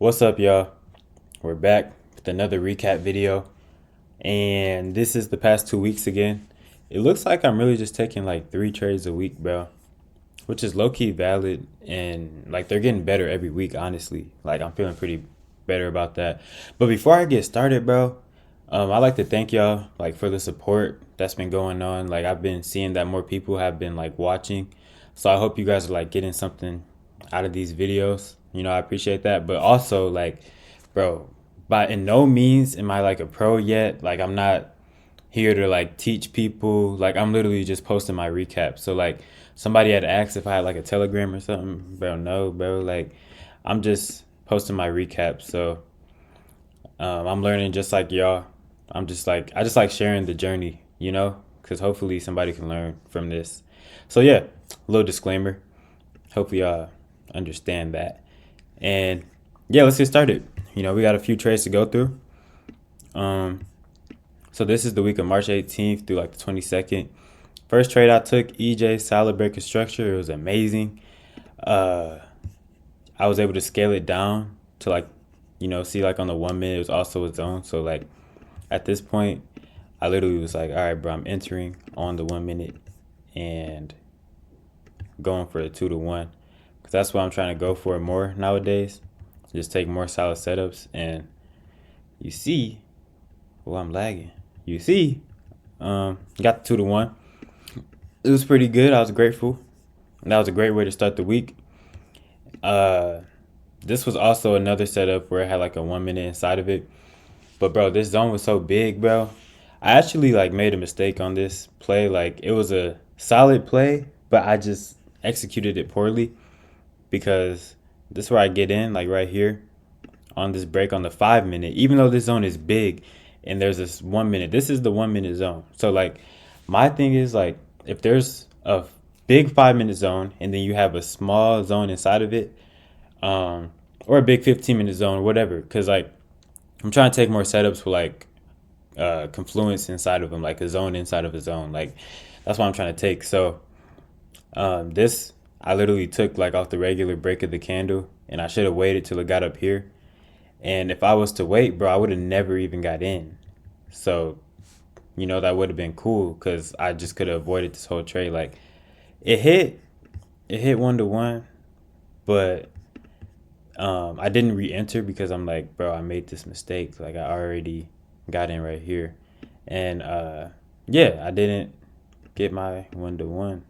What's up, y'all? We're back with another recap video, and this is the past 2 weeks again. It looks like I'm really just taking like 3 trades a week, bro, which is low-key valid, and like they're getting better every week, honestly. Like I'm feeling pretty better about that. But before I get started, bro, I'd like to thank y'all like for the support that's been going on. Like I've been seeing that more people have been like watching, so I hope you guys are like getting something out of these videos. I appreciate that. But also, like, bro, by in no means am I like a pro yet. Like I'm not here to like teach people. Like I'm literally just posting my recap. So like somebody had asked if I had like a Telegram or something. Bro, no, bro. Like I'm just posting my recap. So I'm learning just like y'all. I just like sharing the journey, because hopefully somebody can learn from this. So yeah, little disclaimer. Hopefully y'all understand that. And yeah, let's get started. We got a few trades to go through. So this is the week of March 18th through like the 22nd. First trade I took, EJ solid breaker structure. It was amazing. I was able to scale it down to like, see like on the 1 minute, it was also a zone. So like at this point, I literally was like, all right, bro, I'm entering on the 1 minute and going for a 2-to-1. Because that's what I'm trying to go for more nowadays. Just take more solid setups. And you see, well, I'm lagging. You see, got the 2-to-1. It was pretty good. I was grateful. And that was a great way to start the week. This was also another setup where it had like a 1 minute inside of it. But bro, this zone was so big, bro. I actually like made a mistake on this play. Like it was a solid play, but I just executed it poorly because this is where I get in, like right here on this break on the 5 minute, even though this zone is big and there's this 1 minute, this is the 1 minute zone. So like my thing is like, if there's a big 5 minute zone and then you have a small zone inside of it, or a big 15-minute zone or whatever, because like I'm trying to take more setups with like confluence inside of them, like a zone inside of a zone. Like that's what I'm trying to take. So this I literally took like off the regular break of the candle, and I should have waited till it got up here. And if I was to wait, bro, I would have never even got in. So that would have been cool because I just could have avoided this whole trade. Like it hit 1-to-1, but I didn't re-enter because I'm like, bro, I made this mistake. Like I already got in right here. And yeah, I didn't get my 1-to-1,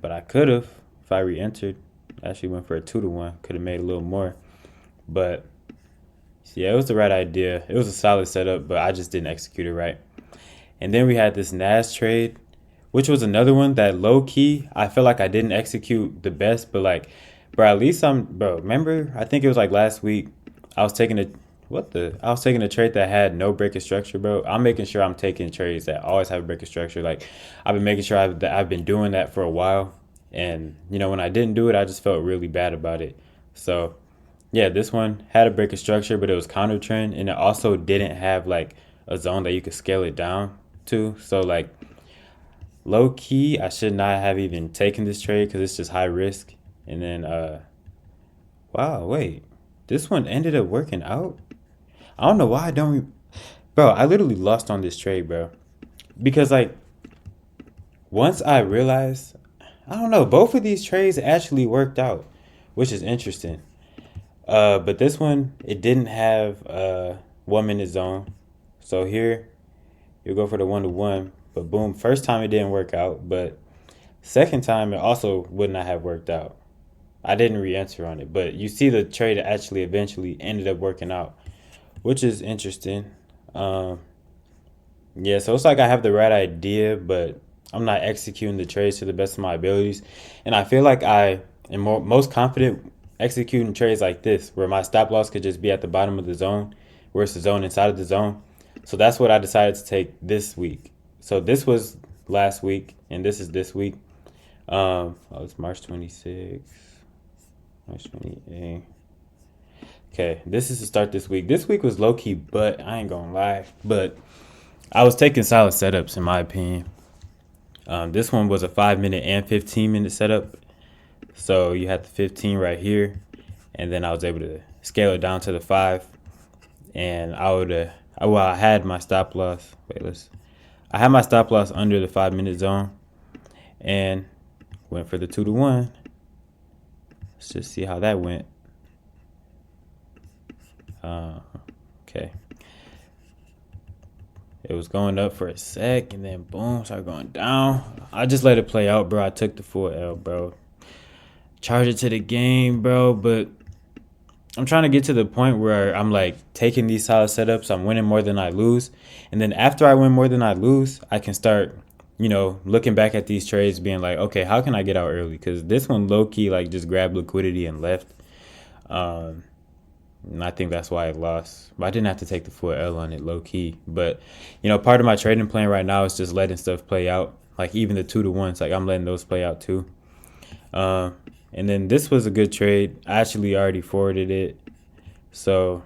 but I could have if I re-entered. Actually went for a 2-to-1, could have made a little more. But yeah, it was the right idea. It was a solid setup, but I just didn't execute it right. And then we had this NAS trade, which was another one that low key I feel like I didn't execute the best, but like, bro, at least remember, I think it was like last week, I was taking a trade that had no break of structure, bro. I'm making sure I'm taking trades that always have a break of structure. Like I've been making sure I've been doing that for a while. And when I didn't do it, I just felt really bad about it. So yeah, this one had a break of structure, but it was counter trend, and it also didn't have like a zone that you could scale it down to. So like low key, I should not have even taken this trade because it's just high risk. And then wow, wait, this one ended up working out. I don't know why bro, I literally lost on this trade, bro, because like once I realized, I don't know, both of these trades actually worked out, which is interesting. But this one, it didn't have a 1 minute zone. So here you go for the 1-to-1, but boom, first time it didn't work out, but second time it also would not have worked out. I didn't re-enter on it, but you see the trade actually eventually ended up working out, which is interesting. Yeah, so it's like I have the right idea, but I'm not executing the trades to the best of my abilities. And I feel like I am most confident executing trades like this, where my stop loss could just be at the bottom of the zone, where it's the zone inside of the zone. So that's what I decided to take this week. So this was last week, and this is this week. It's March 26th, March 28th. Okay, this is to start this week. This week was low-key, but I ain't gonna lie. But I was taking solid setups, in my opinion. This one was a 5 minute and 15 minute setup. So you had the 15 right here, and then I was able to scale it down to the 5, and I had my stop loss. I had my stop loss under the 5-minute zone, and went for the 2-to-1. Let's just see how that went. Okay. It was going up for a sec, and then boom, started going down. I just let it play out, bro. I took the full L, bro. Charge it to the game, bro. But I'm trying to get to the point where I'm like taking these solid setups. I'm winning more than I lose. And then after I win more than I lose, I can start, looking back at these trades being like, okay, how can I get out early? Because this one low key like just grabbed liquidity and left. And I think that's why I lost. But I didn't have to take the full L on it low key. But, part of my trading plan right now is just letting stuff play out. Like even the 2-to-1s, like I'm letting those play out too. And then this was a good trade. I actually already forwarded it. So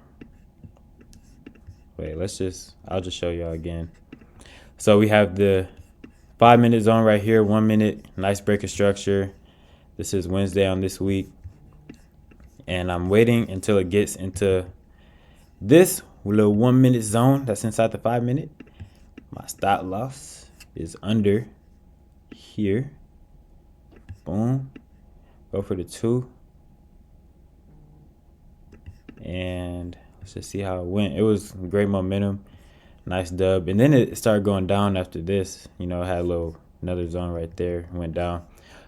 wait, I'll just show y'all again. So we have the 5-minute zone right here, 1 minute, nice break of structure. This is Wednesday on this week. And I'm waiting until it gets into this little 1 minute zone that's inside the 5-minute. My stop loss is under here. Boom. Go for the 2. And let's just see how it went. It was great momentum. Nice dub. And then it started going down after this. It had another zone right there. Went down.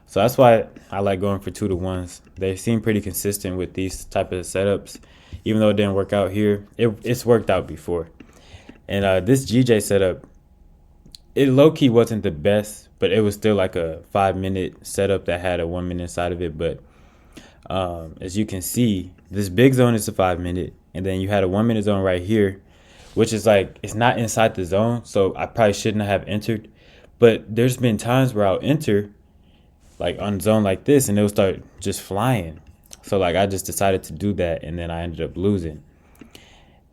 So that's why I like going for 2-to-1s. They seem pretty consistent with these type of setups. Even though it didn't work out here, it's worked out before. And this GJ setup, it low-key wasn't the best, but it was still like a 5-minute setup that had a 1 minute inside of it. But as you can see, this big zone is a 5-minute, and then you had a 1 minute zone right here, which is like, it's not inside the zone, so I probably shouldn't have entered. But there's been times where I'll enter like on zone like this, and it'll start just flying. So like I just decided to do that, and then I ended up losing.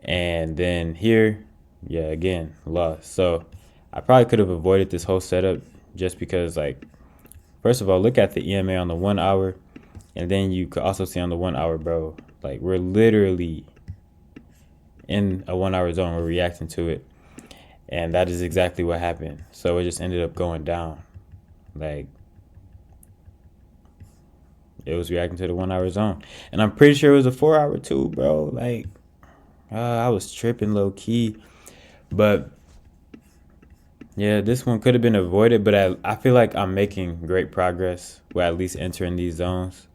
And then here, yeah, again, lost. So I probably could have avoided this whole setup just because, like, first of all, look at the EMA on the 1 hour, and then you could also see on the 1 hour, bro, like we're literally in a 1 hour zone. We're reacting to it, and that is exactly what happened. So it just ended up going down. Like, it was reacting to the 1 hour zone, and I'm pretty sure it was a 4 hour too, bro. Like, I was tripping low key, but yeah, this one could have been avoided. But I feel like I'm making great progress with at least entering these zones.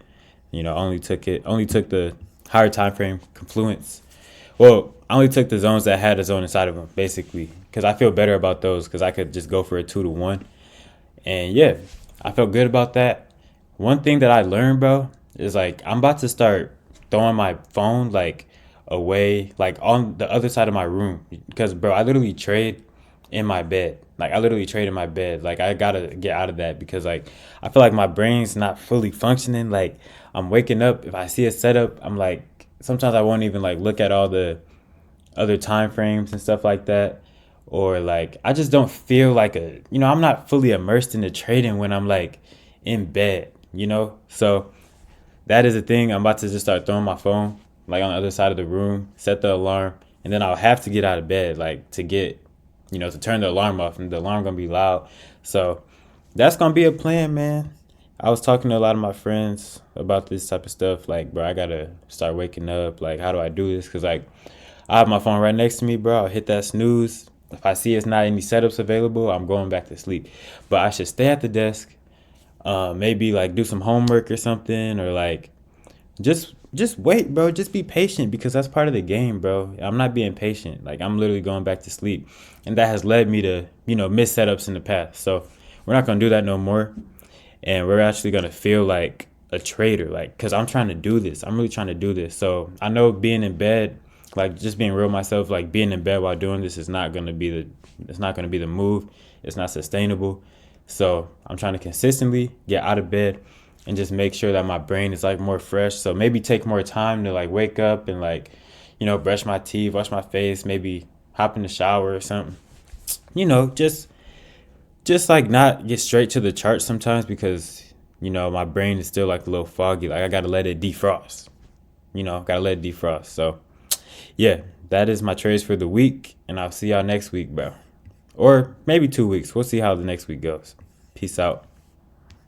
Only took the higher time frame confluence. Well, I only took the zones that had a zone inside of them, basically, because I feel better about those because I could just go for a 2-to-1, and yeah, I felt good about that. One thing that I learned, bro, is like I'm about to start throwing my phone like away, like on the other side of my room, because bro, I literally trade in my bed. Like I literally trade in my bed. Like I gotta get out of that because like I feel like my brain's not fully functioning. Like I'm waking up, if I see a setup, I'm like, sometimes I won't even like look at all the other time frames and stuff like that, or like I just don't feel like I'm not fully immersed in the trading when I'm like in bed. So that is a thing. I'm about to just start throwing my phone like on the other side of the room, set the alarm, and then I'll have to get out of bed like to get, to turn the alarm off, and the alarm gonna be loud. So that's gonna be a plan, man. I was talking to a lot of my friends about this type of stuff. Like, bro, I gotta start waking up. Like, how do I do this? Because like I have my phone right next to me, bro. I'll hit that snooze. If I see it's not any setups available, I'm going back to sleep. But I should stay at the desk. Maybe like do some homework or something, or like just wait, bro. Just be patient, because that's part of the game, bro. I'm not being patient. Like I'm literally going back to sleep, and that has led me to miss setups in the past. So we're not gonna do that no more, and we're actually gonna feel like a trader, like, because I'm trying to do this. I'm really trying to do this. So I know being in bed, like just being real myself, like being in bed while doing this is not gonna be the move. It's not sustainable. So I'm trying to consistently get out of bed and just make sure that my brain is like more fresh. So maybe take more time to like wake up and like, brush my teeth, wash my face, maybe hop in the shower or something. Just like not get straight to the chart sometimes, because, my brain is still like a little foggy. Like I got to let it defrost. you know, gotta let it defrost. So yeah, that is my trades for the week, and I'll see y'all next week, bro. Or maybe 2 weeks. We'll see how the next week goes. Peace out.